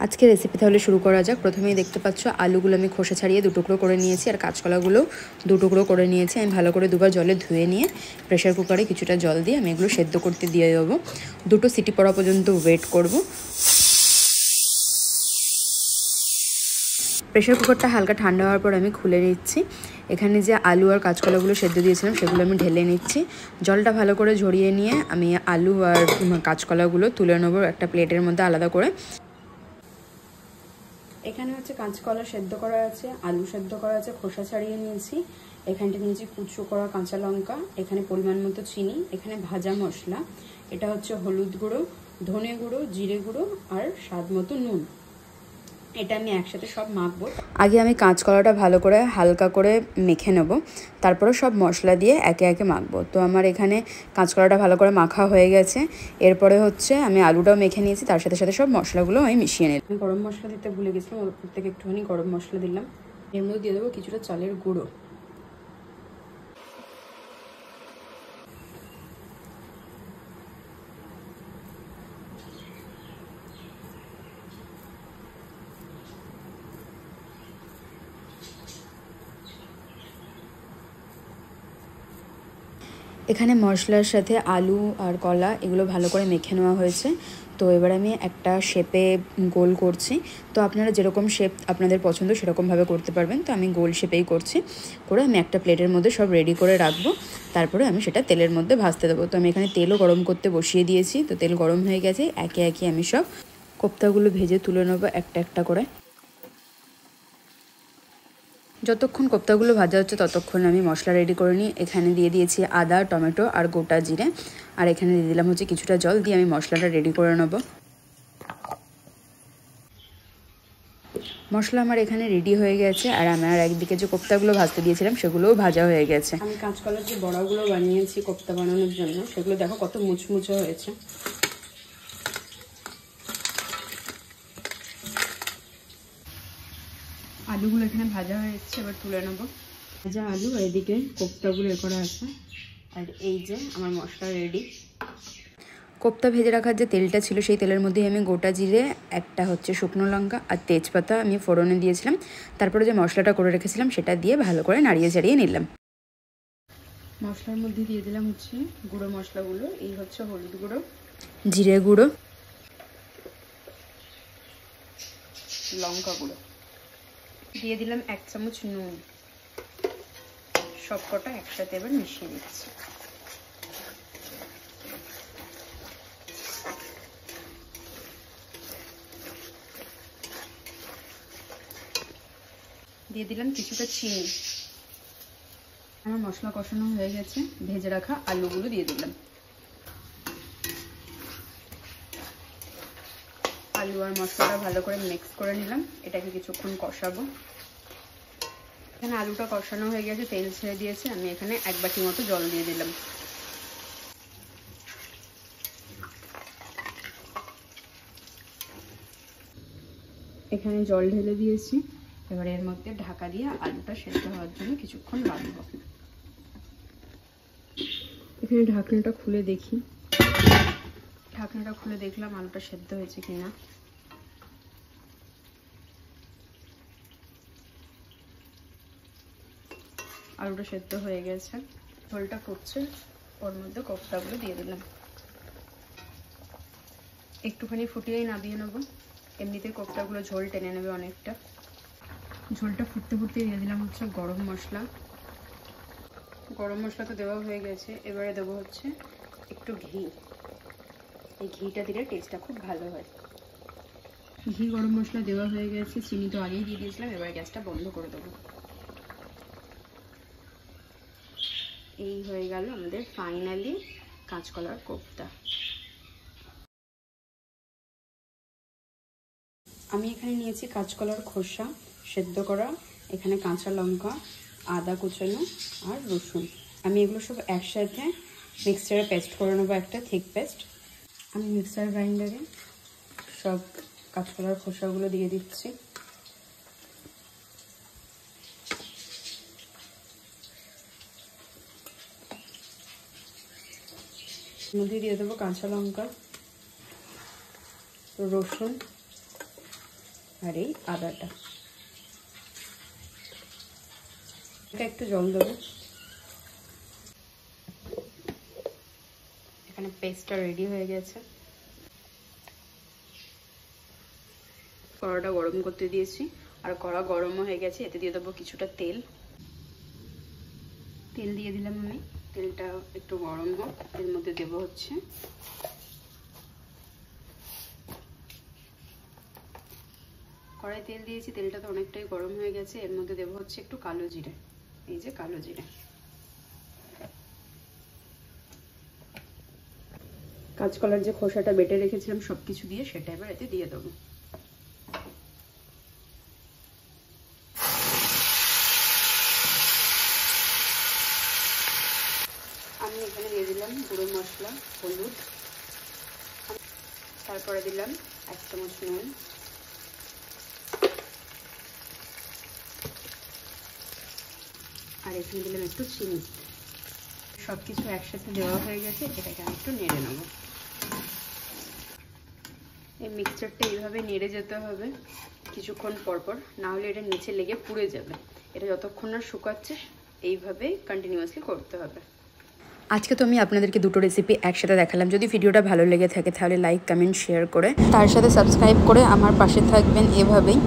আজকে রেসিপি তাহলে শুরু করা যাক। প্রথমেই দেখতে পাচ্ছ আলুগুলো আমি খোসা ছাড়িয়ে দুটুকরো করে নিয়েছি, আর কাঁচকলাগুলো দুটুকরো করে নিয়েছি। আমি ভালো করে দুবার জলে ধুয়ে নিয়ে প্রেশার কুকারে কিছুটা জল দিয়ে আমি এগুলো সেদ্ধ করতে দিয়ে দেবো। দুটো সিটি পড়া পর্যন্ত ওয়েট করব। প্রেশার কুকারটা হালকা ঠান্ডা হওয়ার পর আমি খুলে নিচ্ছি। এখানে যে আলু আর কাঁচকলাগুলো সেদ্ধ দিয়েছিলাম সেগুলো আমি ঢেলে নিচ্ছি। জলটা ভালো করে ঝরিয়ে নিয়ে আমি আলু আর কাঁচকলাগুলো তুলে নেবো একটা প্লেটের মধ্যে আলাদা করে। এখানে হচ্ছে কাঁচকলা সেদ্ধ করা আছে, আলু সেদ্ধ করা আছে, খোসা ছাড়িয়ে নিয়েছি। এখানটা নিয়েছি কুচো করা কাঁচা লঙ্কা, এখানে পরিমাণ মতো চিনি, এখানে ভাজা মশলা, এটা হচ্ছে হলুদ গুঁড়ো, ধনে গুঁড়ো, জিরে গুঁড়ো আর স্বাদ মতো নুন। এটা আমি একসাথে সব মাখবো। আগে আমি কাঁচকলাটা ভালো করে হালকা করে মেখে নেব, তারপরে সব মশলা দিয়ে একে একে মাখবো। তো আমার এখানে কাঁচকলাটা ভালো করে মাখা হয়ে গেছে। এরপরে হচ্ছে আমি আলুটাও মেখে নিয়েছি, তার সাথে সাথে সব মশলাগুলো আমি মিশিয়ে নিলাম। আমি গরম মশলা দিতে ভুলে গেছিলাম, ওর উপর থেকে একটুখানি গরম মশলা দিলাম। এর মধ্যে দিয়ে দেবো কিছুটা চালের গুঁড়ো। এখানে মশলার সাথে আলু আর কলা এগুলো ভালো করে মেখে নেওয়া হয়েছে। তো এবার আমি একটা শেপে গোল করছি। তো আপনারা যেরকম শেপ আপনাদের পছন্দ সেরকমভাবে করতে পারবেন। তো আমি গোল শেপেই করছি, করে আমি একটা প্লেটের মধ্যে সব রেডি করে রাখবো। তারপরে আমি সেটা তেলের মধ্যে ভাজতে দেবো। তো আমি এখানে তেলও গরম করতে বসিয়ে দিয়েছি। তো তেল গরম হয়ে গেছে, একে একে আমি সব কোপ্তাগুলো ভেজে তুলে নেবো একটা একটা করে। যতক্ষণ কোপ্তাগুলো ভাজা হচ্ছে ততক্ষণ আমি মশলা রেডি করে নিই। এখানে দিয়ে দিয়েছি আদা, টমেটো আর গোটা জিরে, আর এখানে দিয়ে দিলাম হচ্ছে কিছুটা জল, দিয়ে আমি মশলাটা রেডি করে নেব। মশলা আমার এখানে রেডি হয়ে গেছে, আর আমার একদিকে যে কোপ্তাগুলো ভাজতে দিয়েছিলাম সেগুলোও ভাজা হয়ে গেছে। আমি কাঁচকলার যে বড়াগুলো বানিয়েছি কোপ্তা বানানোর জন্য, সেগুলো দেখো কত মুচমুচে হয়েছে। আলুগুলো এখানে ভাজা হয়ে যাচ্ছে, এবার তুলে নেব। ভাজা আলু আর এদিকে কোপ্তাগুলো এ করা আছে, আর এই যে আমার মশলা রেডি। কোপ্তা ভেজে রাখার যে তেলটা ছিল সেই তেলের মধ্যেই আমি গোটা জিরে, একটা হচ্ছে শুকনো লঙ্কা আর তেজপাতা আমি ফোড়নে দিয়েছিলাম। তারপরে যে মশলাটা করে রেখেছিলাম সেটা দিয়ে ভালো করে নাড়িয়ে চাড়িয়ে নিলাম। মশলার মধ্যে দিয়ে দিলাম হচ্ছে গুঁড়ো মশলাগুলো। এই হচ্ছে হলুদ গুঁড়ো, জিরে গুঁড়ো, লঙ্কা গুঁড়ো, দিয়ে দিলাম 1 চামচ নুন। সব কটা একসাথে এবার মিশিয়ে দিচ্ছি। দিয়ে দিলাম কিছুটা চিনি। আমার মশলা কষানো হয়ে গেছে, ভেজে রাখা আলুগুলো দিয়ে দিলাম। আলু আর মশলাটা ভালো করে মিক্স করে নিলাম। এটাকে কিছুক্ষণ কষাবো। এখানে আলুটা কষানো হয়ে গেছে, তেল ছেড়ে দিয়েছে। আমি এখানে 1 বাটি মতো জল দিয়ে দিলাম। এখানে জল ঢেলে দিয়েছি। এবার এর মধ্যে ঢাকা দিয়ে আলুটা সেদ্ধ হওয়ার জন্য কিছুক্ষণ রাখবো। এখানে ঢাকনাটা খুলে দেখি। ঢাকনাটা খুলে দেখলাম আলুটা সেদ্ধ হয়েছে কিনা। আলুটা সেদ্ধ হয়ে গেছে, ঝোলটা ফুটছে। ওর মধ্যে কোপ্তাগুলো দিয়ে দিলাম। একটুখানি ফুটিয়েই নামিয়ে নেবো। এমনিতে কোপ্তাগুলো ঝোল টেনে নেবে অনেকটা। ঝোলটা ফুটতে ফুটতে দিয়ে দিলাম হচ্ছে গরম মশলা। গরম মশলা তো দেওয়া হয়ে গেছে। এবারে দেবো হচ্ছে একটু ঘি। এই ঘিটা দিলে টেস্টটা খুব ভালো হয়। ঘি, গরম মশলা দেওয়া হয়ে গেছে, চিনি তো আগেই দিয়ে দিয়েছিলাম। এবার গ্যাসটা বন্ধ করে দেবো। এই হয়ে গেল আমাদের ফাইনালি কাঁচকলার কোপ্তা। আমি এখানে নিয়েছি কাঁচকলার খোসা সেদ্ধ করা, এখানে কাঁচা লঙ্কা, আদা কুচানো আর রসুন। আমি এগুলো সব একসাথে মিক্সচারে পেস্ট করে নেবো, একটা থিক পেস্ট। আমি মিক্সার গ্রাইন্ডারে সব কাঁচকলার খোসাগুলো দিয়ে দিচ্ছি। মধ্যে দিয়ে দেবো কাঁচা লঙ্কা, রসুন, আর এই আদাটা। একটু জল দেবো। এখানে পেস্টটা রেডি হয়ে গেছে। কড়াটা গরম করতে দিয়েছি, আর কড়া গরমও হয়ে গেছে। এতে দিয়ে দেবো কিছুটা তেল। তেল দিয়ে দিলাম আমি। তেলটা একটু গরম হোক, এর মধ্যে দেবো হচ্ছে কড়াই তেল দিয়েছি, তেলটা তো অনেকটাই গরম হয়ে গেছে। এর মধ্যে দেবো হচ্ছে একটু কালো জিরে। এই যে কালো জিরে। কাঁচকলার যে খোসাটা বেটে রেখেছিলাম সব কিছু দিয়ে, সেটা এবার এতে দিয়ে দেবো। আমি এখানে দিয়ে দিলাম গুঁড়ো মশলা, হলুদ, তারপরে দিলাম 1 চামচ নুন, আর এখানে দিলাম একটু চিনি। সব কিছু একসাথে দেওয়া হয়ে গেছে, এটাকে আমি একটু নেড়ে নেব। এই মিক্সচারটা এইভাবে নেড়ে যেতে হবে কিছুক্ষণ পরপর, না হলে এটা নিচে লেগে পুড়ে যাবে। এটা যতক্ষণ না শুকাচ্ছে এইভাবেই কন্টিনিউয়াসলি করতে হবে। আজকে তো আমি আপনাদেরকে দুটো রেসিপি একসাথে দেখালাম। যদি ভিডিওটা ভালো লেগে থাকে তাহলে লাইক, কমেন্ট, শেয়ার করে তার সাথে সাবস্ক্রাইব করে আমার পাশে থাকবেন এভাবেই।